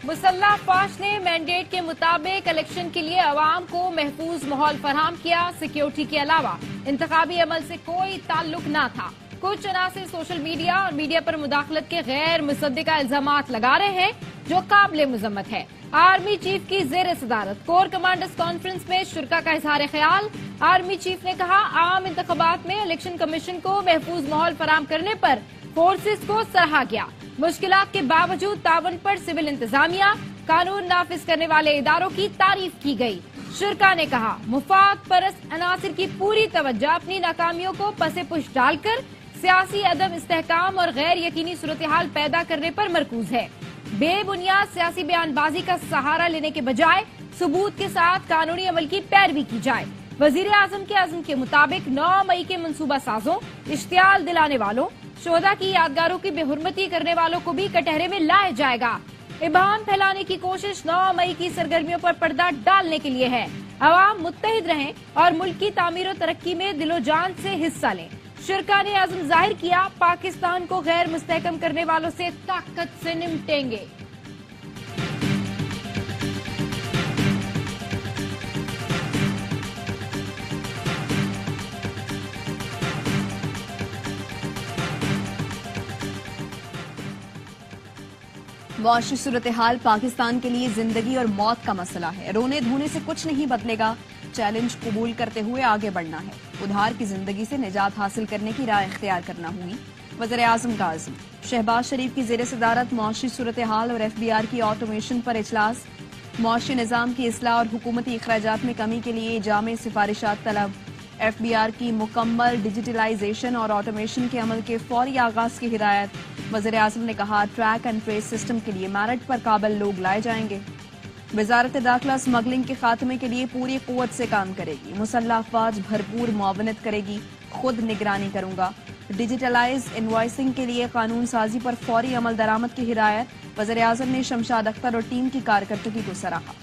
मुसल्लह फौज ने मैंडेट के मुताबिक इलेक्शन के लिए अवाम को महफूज माहौल फराहम किया। सिक्योरिटी के अलावा इंतखाबी अमल से कोई ताल्लुक न था। कुछ अनासिर सोशल मीडिया और मीडिया पर मुदाखलत के गैर मुसद्दिका इल्जामात लगा रहे हैं, जो काबिल मुजम्मत है। आर्मी चीफ की जेर सदारत कोर कमांडर्स कॉन्फ्रेंस में शुरा का इजहार ख्याल। आर्मी चीफ ने कहा, आम इंतखाबात में इलेक्शन कमीशन को महफूज माहौल फराहम करने पर फोर्सेस को सराहा गया। मुश्किलात के बावजूद तावन पर सिविल इंतजामिया, कानून नाफिज करने वाले इदारों की तारीफ की गई। शुरा ने कहा, मुफाद परस्त अनासिर की पूरी तवज्जो अपनी नाकामियों को पसे पुश डालकर सियासी अदम इस्तेहकाम और गैर यकीनी सूरत हाल पैदा करने पर मरकूज है। बेबुनियाद सियासी बयानबाजी का सहारा लेने के बजाय सबूत के साथ कानूनी अमल की पैरवी की जाए। वजीर आजम के अज़्म के मुताबिक 9 मई के मंसूबा साजों, इश्तियाल दिलाने वालों, शोहदा की यादगारों की बेहुरमती करने वालों को भी कटहरे में लाया जाएगा। इबाम फैलाने की कोशिश 9 मई की सरगर्मियों पर पर्दा डालने के लिए है। अवाम मुत्तहिद रहें और मुल्क की तामीर और तरक्की में दिलो जान से हिस्सा लें। शुरा ने आज़म जाहिर किया, पाकिस्तान को गैर मुस्तहकम करने वालों से ताकत से निपटेंगे। मुआशी सूरत हाल पाकिस्तान के लिए जिंदगी और मौत का मसला है। रोने धोने से कुछ नहीं बदलेगा। चैलेंज कबूल करते हुए आगे बढ़ना है। उधार की जिंदगी से निजात हासिल करने की राह इख्तियार करना होगी। वज़ीर आज़म का अज़्म। शहबाज शरीफ की जेर सदारत मुआशी सूरत हाल और FBR की ऑटोमेशन पर इजलास। मुआशी निज़ाम की इस्लाह और हुकूमती अखराजात में कमी के लिए जामे सिफारिशात तलब। FBR की मुकम्मल डिजिटलाइजेशन और ऑटोमेशन के अमल के फौरी आगाज की हिदायत। वज़ीर आज़म ने कहा, ट्रैक एंड ट्रेस सिस्टम के लिए मेरिट पर काबिल लोग लाए जाएंगे। वजारत दाखिला स्मगलिंग के खात्मे के लिए पूरी कुव्वत से काम करेगी। मुसल्लह अफवाज भरपूर मुआवनत करेगी। खुद निगरानी करूंगा। डिजिटलाइज इनवॉइसिंग के लिए कानून साजी पर फौरी अमल दरामद की हिदायत। वज़ीर आज़म ने शमशाद अख्तर और टीम की कारकर्दगी को सराहा।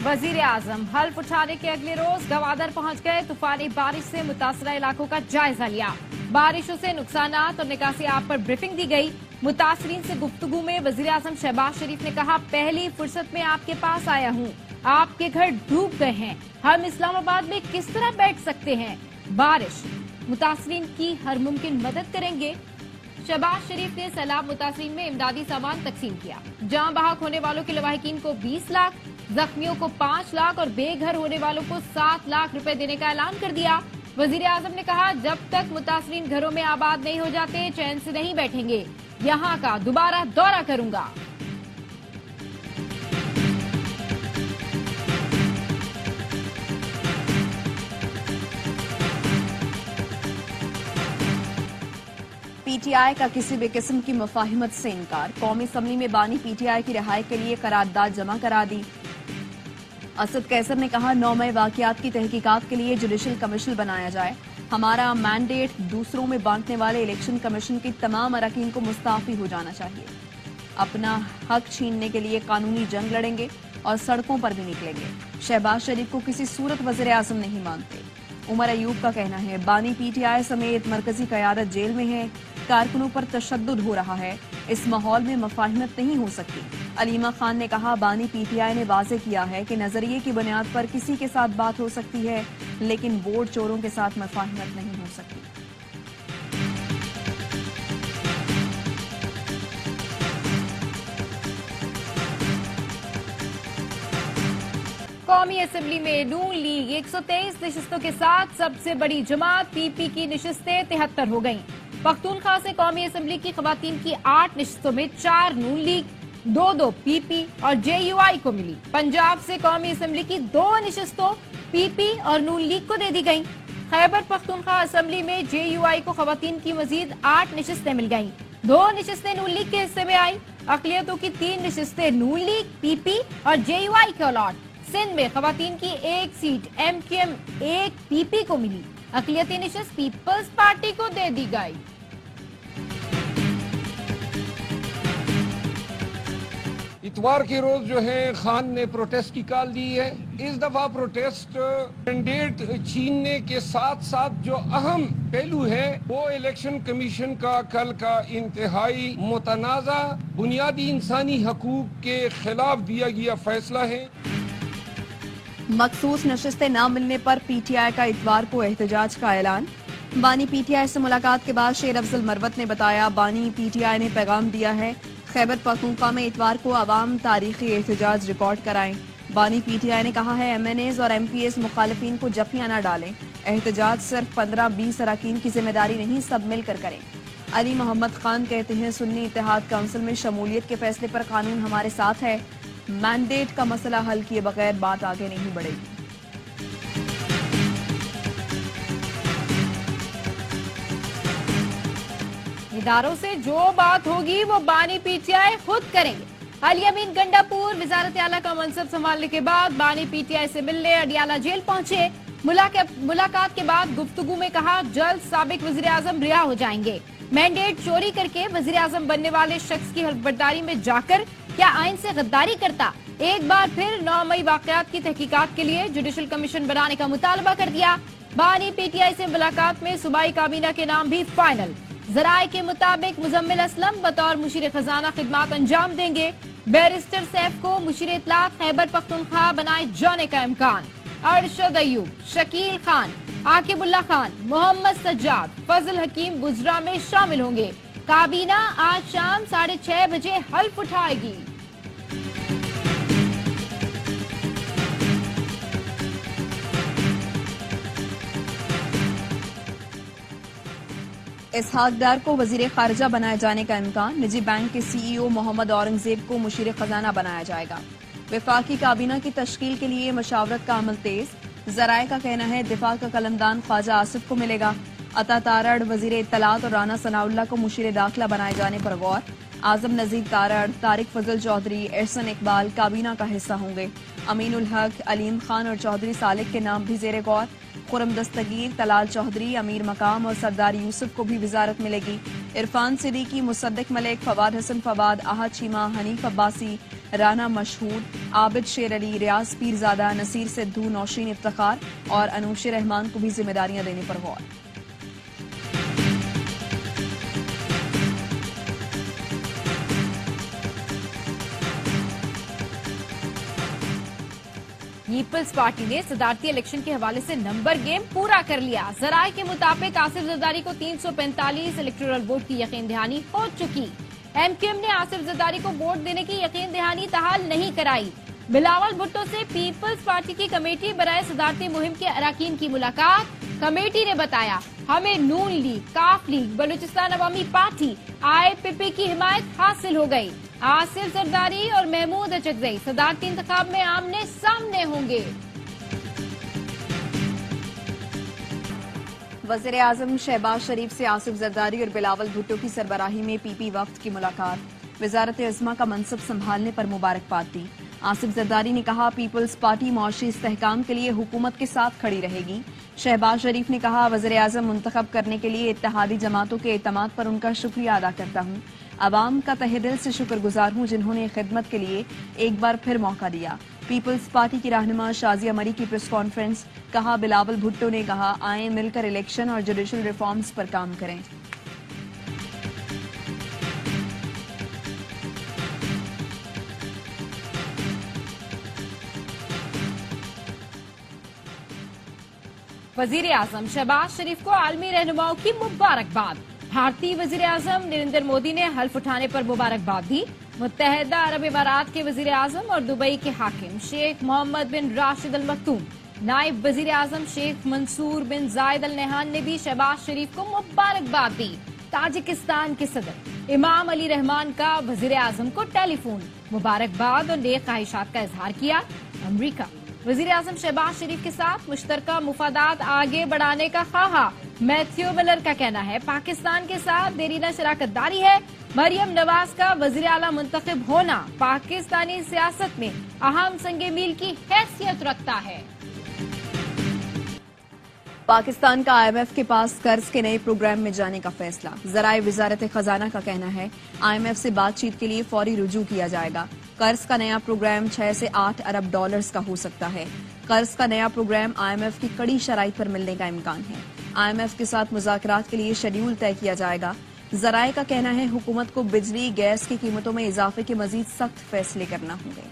वजीर आजम हल्फ उठाने के अगले रोज गवादर पहुंच गए। तूफानी बारिश से मुतासरा इलाकों का जायजा लिया। बारिशों से नुकसानात और निकासी आप पर ब्रीफिंग दी गई। मुतासरीन से गुफ्तगू में वजीर आजम शहबाज शरीफ ने कहा, पहली फुर्सत में आपके पास आया हूं। आपके घर डूब गए हैं। हम इस्लामाबाद में किस तरह बैठ सकते हैं। बारिश मुतासरीन की हर मुमकिन मदद करेंगे। शहबाज शरीफ ने सैलाब मुतासरीन में इमदादी सामान तकसीम किया। जहां बहाक होने वालों के लवाहिकीन को 20 लाख, जख्मियों को 5 लाख और बेघर होने वालों को 7 लाख रुपए देने का ऐलान कर दिया। वजीर आजम ने कहा, जब तक मुतासरीन घरों में आबाद नहीं हो जाते चैन से नहीं बैठेंगे। यहां का दोबारा दौरा करूंगा। PTI का किसी भी किस्म की मुफाहिमत से इनकार। कौमी असम्बली में बानी PTI की रिहाई के लिए करारदाद जमा करा दी। असद कैसर ने कहा, 9 मई वाकयात की तहकीकात के लिए जुडिशल कमीशन बनाया जाए। हमारा मैंडेट दूसरों में बांटने वाले इलेक्शन कमीशन की तमाम अरकान को मुस्ताफी हो जाना चाहिए। अपना हक छीनने के लिए कानूनी जंग लड़ेंगे और सड़कों पर भी निकलेंगे। शहबाज शरीफ को किसी सूरत वज़ीर आज़म नहीं मानते। उमर अयूब का कहना है, बानी PTI समेत मरकजी क़यादत जेल में है। कारकुनों पर तशद्दुद हो रहा है। इस माहौल में मुफाहिमत नहीं हो सकती। अलीमा खान ने कहा, बानी PTI ने वाज़े किया है कि नजरिए की बुनियाद पर किसी के साथ बात हो सकती है, लेकिन वोट चोरों के साथ मुफाहिमत नहीं हो सकती। कौमी असेंबली में नून लीग 123 नशिस्तों के साथ सबसे बड़ी जमात। PP की नशिस्तें 73 हो गईं। पख्तूनख्वा से कौमी असेंबली की खवातीन की 8 नशिस्तों में 4 नून लीग, 2 PP और JUI को मिली। पंजाब से कौमी असेंबली की 2 नशिस्तों PP और नून लीग को दे दी गईं। खैबर पख्तूनख्वा असेंबली में JUI को खवातीन की मजीद 8 नशिस्तें मिल गईं। 2 नशिस्तें नून लीग के हिस्से में आई। अकलियतों की 3 नशिस्तें नून लीग, PP और JUI के अलॉट। सिंध में खवातीन की 1 सीट MQM 1 PP को मिली। अकलियती नशिस्त पीपल्स पार्टी को दे दी गई। इतवार के रोज जो है खान ने प्रोटेस्ट की कॉल दी है। इस दफा प्रोटेस्ट मैंडेट छीनने के साथ साथ जो अहम पहलू है वो इलेक्शन कमीशन का कल का इंतहाई मुतनाज़ा बुनियादी इंसानी हकूक के खिलाफ दिया गया फैसला है। मखसूस नशिस्तें न मिलने पर पीटीआई का इतवार को एहतजाज का ऐलान। बानी पीटीआई से मुलाकात के बाद शेर अफजल मरवत ने बताया, बानी पीटीआई ने पैगाम दिया है, खैबर पख्तूनख्वा में इतवार को अवाम तारीखी एहतजाज रिकॉर्ड कराएं। बानी पीटीआई ने कहा है, एमएनएज और एमपीएस मुखालिफिन को जफियां न डालें। एहतजाज सिर्फ 15-20 अरकान की जिम्मेदारी नहीं, सब मिलकर करें। अली मोहम्मद खान कहते हैं, सुन्नी इत्तेहाद काउंसिल में शमूलियत के फैसले पर कानून हमारे साथ है। मैंडेट का मसला हल किए बगैर बात आगे नहीं बढ़ेगी। इदारों से जो बात होगी वो बानी पीटीआई खुद करेंगे। अल-यमीन गंडापुर वजारत आला का मनसब संभालने के बाद बानी पीटीआई से मिलने अडियाला जेल पहुंचे। मुलाकात के बाद गुफ्तगू में कहा, जल्द साबिक वजीर आजम रिहा हो जाएंगे। मैंडेट चोरी करके वजीर आजम बनने वाले शख्स की हल्फबर्दारी में जाकर क्या आइन से गद्दारी करता। एक बार फिर 9 मई वाकयात की तहकीकात के लिए जुडिशल कमीशन बनाने का मुतालबा कर दिया। बानी पीटीआई से मुलाकात में सूबाई काबीना के नाम भी फाइनल। जराए के मुताबिक मुजम्मिल असलम बतौर मुशीर खजाना खिदमात अंजाम देंगे। बैरिस्टर सैफ को मुशीर इत्तलात खैबर पख्तूनख्वा बनाए जाने का इम्कान। अरशद अयूब, शकील खान, आकिबुल्ला खान, मोहम्मद सज्जाद, फजल हकीम बुजरा में शामिल होंगे। काबीना आज शाम 6:30 बजे हल्फ उठाएगी। इसहाक डार को वजीर खारजा बनाए जाने का इम्कान। निजी बैंक के सीईओ मोहम्मद औरंगजेब को मुशीर खजाना बनाया जाएगा। वफाकी काबीना की तश्कील के लिए मशावरत का अमल तेज। जराए का कहना है, दिफा का कलमदान ख्वाजा आसिफ को मिलेगा। अता तारड़ वजीर इत्तलात और राना सनाउल्लाह को मुशीर दाखिला बनाए जाने पर गौर। आजम नजीर तारड़, तारिक फजल चौधरी, एहसन इकबाल काबीना का हिस्सा होंगे। अमीनुल हक, अलीम खान और चौधरी सालिक के नाम भी जेर गौर। खुरम दस्तगीर, तलाल चौधरी, अमीर मकाम और सरदार यूसुफ को भी वजारत मिलेगी। इरफान सिद्दीकी, मुसद्दिक मलिक, फवाद हसन फवाद, आहद चीमा, हनीफ अब्बासी, राना मशहूद, आबिद शेर अली, रियाज पीरजादा, नसीर सिद्धू, नौशीन इफ्तिखार और अनूश रहमान को भी जिम्मेदारियां देने पर गौर। पीपल्स पार्टी ने सदारती इलेक्शन के हवाले से नंबर गेम पूरा कर लिया। जराए के मुताबिक आसिफ जरदारी को 345 इलेक्टोरल वोट की यकीन दहानी हो चुकी। एमक्यूएम ने आसिफ जरदारी को वोट देने की यकीन दहानी ताहाल नहीं कराई। बिलावल भुट्टो से पीपल्स पार्टी की कमेटी बराए सदारती मुहिम के अराकीन की मुलाकात। कमेटी ने बताया, हमें नून लीग, काफ लीग, बलूचिस्तान अवामी पार्टी, आईपीपी की हिमायत हासिल हो गई। आसिफ जरदारी और महमूद अचकजई सदारती इंतखाब में आमने सामने होंगे। वज़ीर आज़म शहबाज शरीफ से आसिफ जरदारी और बिलावल भुट्टो की सरबराही में पीपी वफ्द की मुलाकात। वजारत अज़मा का मनसब संभालने पर मुबारकबाद दी। आसिफ जरदारी ने कहा, पीपल्स पार्टी मौशी इस्तेहकाम के लिए हुकूमत के साथ खड़ी रहेगी। शहबाज शरीफ ने कहा, वज़ीर आज़म मुंतखब करने के लिए इत्तेहादी जमातों के एतमाद पर उनका शुक्रिया अदा करता हूँ। अवाम का तहे दिल से शुक्रगुजार हूँ जिन्होंने खिदमत के लिए एक बार फिर मौका दिया। पीपल्स पार्टी की रहनुमा शाजिया मरी की प्रेस कॉन्फ्रेंस। कहा, बिलावल भुट्टो ने कहा, आए मिलकर इलेक्शन और जुडिशल रिफॉर्म्स पर काम करें। वजीर आजम शहबाज शरीफ को आलमी रहनुमाओं की मुबारकबाद। भारतीय वजीर आजम नरेंद्र मोदी ने हल्फ उठाने पर मुबारकबाद दी। मुत्तहदा अरब इमारात के वजीर आजम और दुबई के हाकिम शेख मोहम्मद बिन राशिद अल मखतूम, नायब वजीर आजम शेख मंसूर बिन जायद अल नहान ने भी शहबाज शरीफ को मुबारकबाद दी। ताजिकिस्तान के सदर इमाम अली रहमान का वजीर आजम को टेलीफोन, मुबारकबाद और नेक ख्वाहिशात का इजहार किया। अमरीका वजीर आजम शहबाज शरीफ के साथ मुश्तरका मुफादात आगे बढ़ाने का ख्वाहा। मैथ्यू मिलर का कहना है, पाकिस्तान के साथ देरीना शराकतदारी है। मरियम नवाज का वजीर आला मुंतखब होना पाकिस्तानी सियासत में अहम संगे मील की हैसियत रखता है। पाकिस्तान का IMF के पास कर्ज के नए प्रोग्राम में जाने का फैसला। जराए वजारत खजाना का कहना है, IMF से बातचीत के लिए फौरी रुजू किया जाएगा। कर्ज का नया प्रोग्राम 6 से 8 अरब डॉलर्स का हो सकता है। कर्ज का नया प्रोग्राम IMF की कड़ी शराइत पर मिलने का इम्कान है। IMF के साथ मुज़ाकरात के लिए शेड्यूल तय किया जाएगा। जराये का कहना है हुकूमत को बिजली गैस की कीमतों में इजाफे के मजीद सख्त फैसले करना होंगे।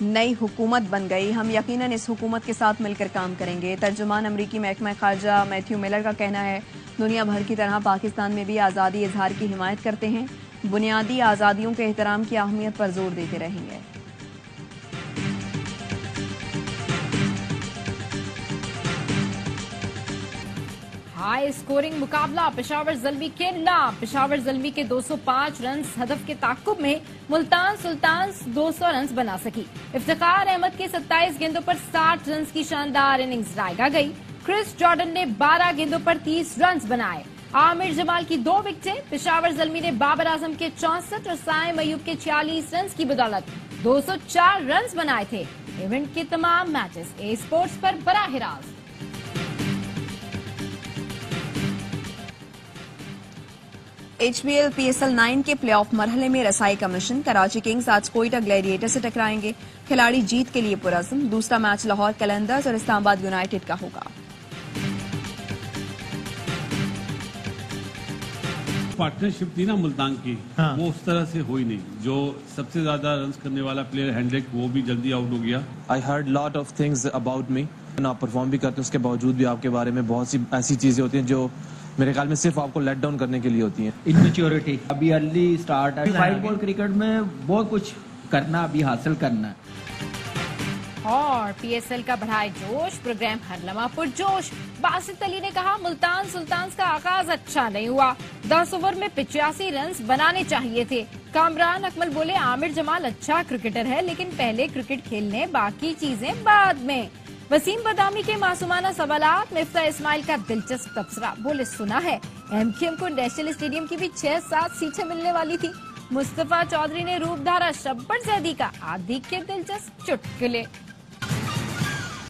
नई हुकूमत बन गई, हम यकीनन इस हुकूमत के साथ मिलकर काम करेंगे। तर्जुमान अमरीकी महकमा खारजा मैथ्यू मिलर का कहना है दुनिया भर की तरह पाकिस्तान में भी आज़ादी इजहार की हिमायत करते हैं, बुनियादी आज़ादियों के एहतराम की अहमियत पर जोर देते रहेंगे। हाई स्कोरिंग मुकाबला पेशावर ज़ल्मी के नाम। पेशावर ज़ल्मी के 205 रन हदफ के ताकुब में मुल्तान सुल्तान्स 200 रन बना सकी। इफ्तिखार अहमद के 27 गेंदों पर 60 रन की शानदार इनिंग्स रायगा गई। क्रिस जॉर्डन ने 12 गेंदों पर 30 रन बनाए। आमिर जमाल की 2 विकेटें। पेशावर ज़ल्मी ने बाबर आजम के 64 और साइम अयूब के 46 रन की बदौलत 204 रन बनाए थे। इवेंट के तमाम मैचेस ए स्पोर्ट्स पर बराह रास्त। HBL PSL 9 के प्लेऑफ मरहले में रसाई का मिशन। कराची किंग्स आज कोयटा ग्लैडिएटर से टकराएंगे। खिलाड़ी जीत के लिए पुरज़्म। दूसरा मैच लाहौर कलंदर्स और इस्लामाबाद यूनाइटेड का होगा। पार्टनरशिप थी ना मुल्तान की, वो उस तरह से हुई नहीं। जो सबसे ज्यादा रन करने वाला प्लेयर हेंड्रिक, वो भी जल्दी आउट हो गया। I heard lot of things about me. आप परफॉर्म भी करते हैं, उसके बावजूद भी आपके बारे में बहुत सी ऐसी चीजें होती हैं जो मेरे ख्याल में सिर्फ आपको लेट डाउन करने के लिए होती हैं। इनमेच्योरिटी, अभी अर्ली स्टार्ट है। 5 बॉल क्रिकेट में बहुत कुछ करना, अभी हासिल करना है। और PSL का बढ़ाए जोश, प्रोग्राम हर लम्हा पुरजोश। बासित अली ने कहा मुल्तान सुल्तान्स का आगाज अच्छा नहीं हुआ, 10 ओवर में 85 रन बनाने चाहिए थे। कामरान अकमल बोले आमिर जमाल अच्छा क्रिकेटर है, लेकिन पहले क्रिकेट खेलने, बाकी चीजें बाद में। वसीम बदामी के मासूमाना सवालात। मिफ्ता इस्माइल का दिलचस्प तबसरा, बोले सुना है MQM को नेशनल स्टेडियम की भी 6-7 सीटें मिलने वाली थी। मुस्तफा चौधरी ने रूपधारा शब्बर जैदी का आदि के दिलचस्प चुटकुले।